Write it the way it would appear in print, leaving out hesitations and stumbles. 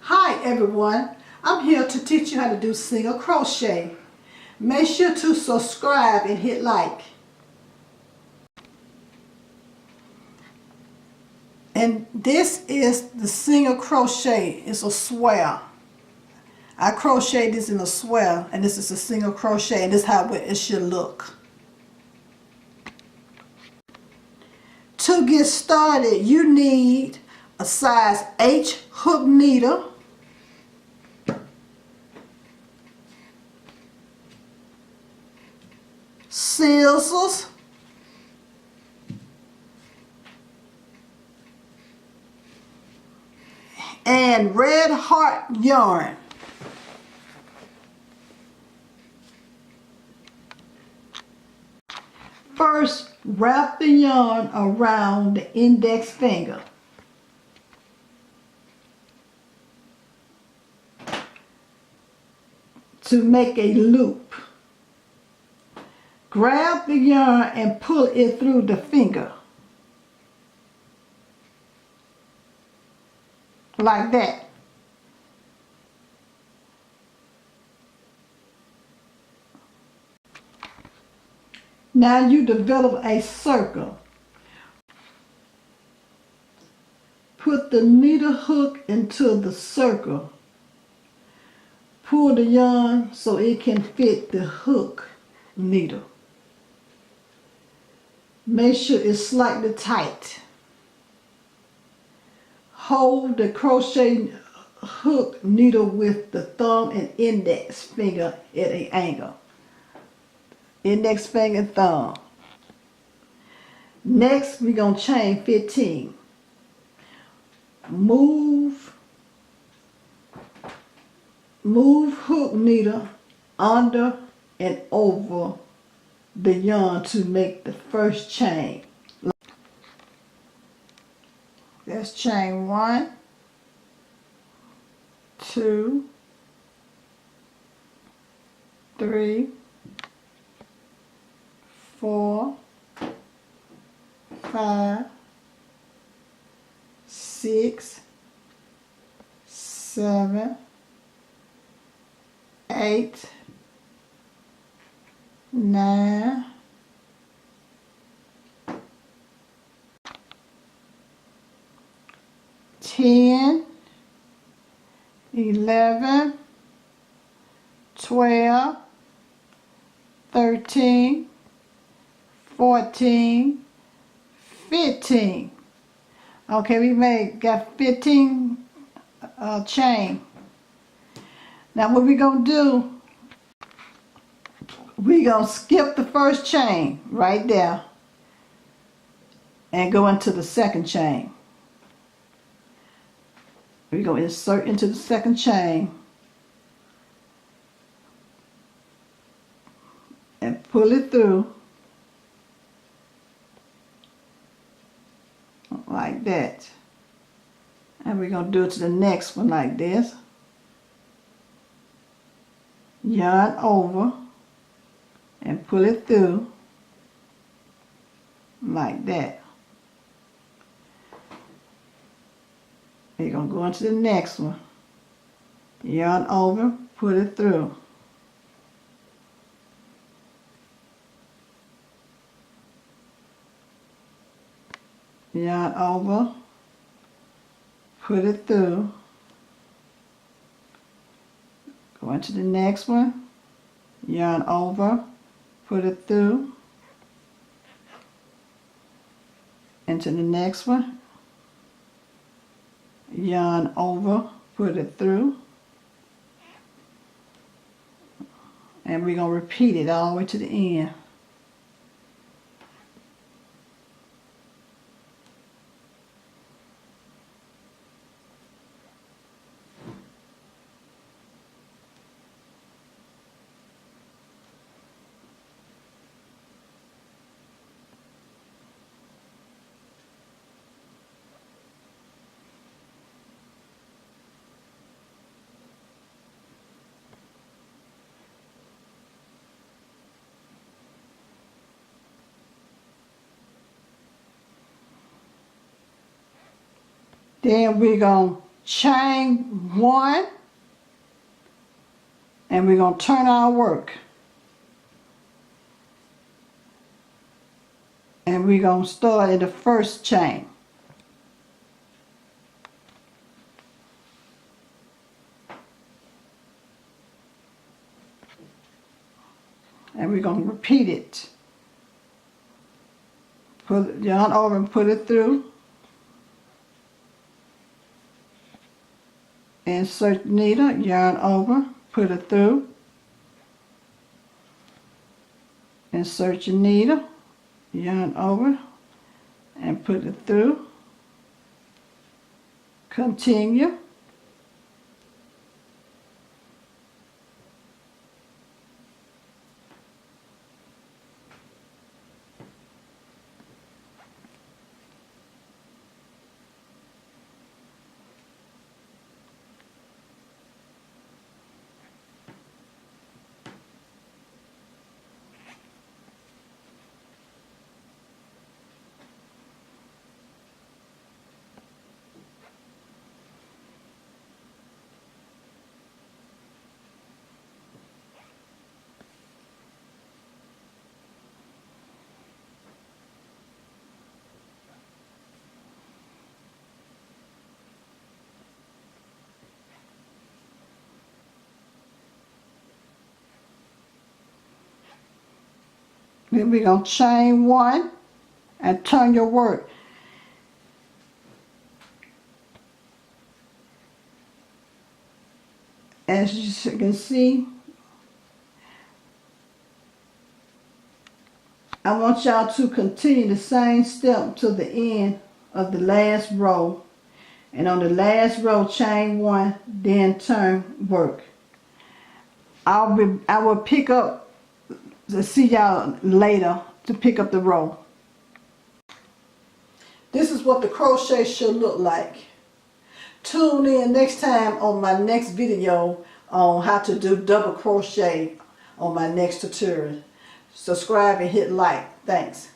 Hi everyone, I'm here to teach you how to do single crochet. Make sure to subscribe and hit like. And this is the single crochet. It's a swell. I crocheted this in a swell, and this is a single crochet, and this is how it should look. To get started, you need a size H hook needle, scissors, and red heart yarn. First, wrap the yarn around the index finger. To make a loop. Grab the yarn and pull it through the finger. Like that. Now you develop a circle. Put the needle hook into the circle. Pull the yarn so it can fit the hook needle. Make sure it's slightly tight. Hold the crochet hook needle with the thumb and index finger at an angle. Index finger and thumb. Next, we're going to chain 15. Move hook needle under and over the yarn to make the first chain. Let's chain 1, 2, 3, 4, 5, 6, 7, 8, 9, 10, 11, 12, 13, 14, 15. Okay, we got 15 chain. Now what we're going to do, we're going to skip the first chain right there and go into the second chain. We're going to insert into the second chain and pull it through like that. And we're going to do it to the next one like this. Yarn over and pull it through like that. You're going to go into the next one. Yarn over, put it through. Yarn over, put it through. Go into the next one. Yarn over, put it through. Into the next one. Yarn over, put it through, and we're going to repeat it all the way to the end. Then we're going to chain 1, and we're going to turn our work. And we're going to start in the first chain. And we're going to repeat it. Put yarn over and put it through. Insert needle, yarn over, put it through. Insert your needle, yarn over, and put it through. Continue. Then we're going to chain 1 and turn your work. As you can see, I want y'all to continue the same step to the end of the last row. And on the last row, chain 1, then turn work. I will pick up, to see y'all later, to pick up the row. This is what the crochet should look like. Tune in next time on my next video on how to do double crochet on my next tutorial. Subscribe and hit like. Thanks.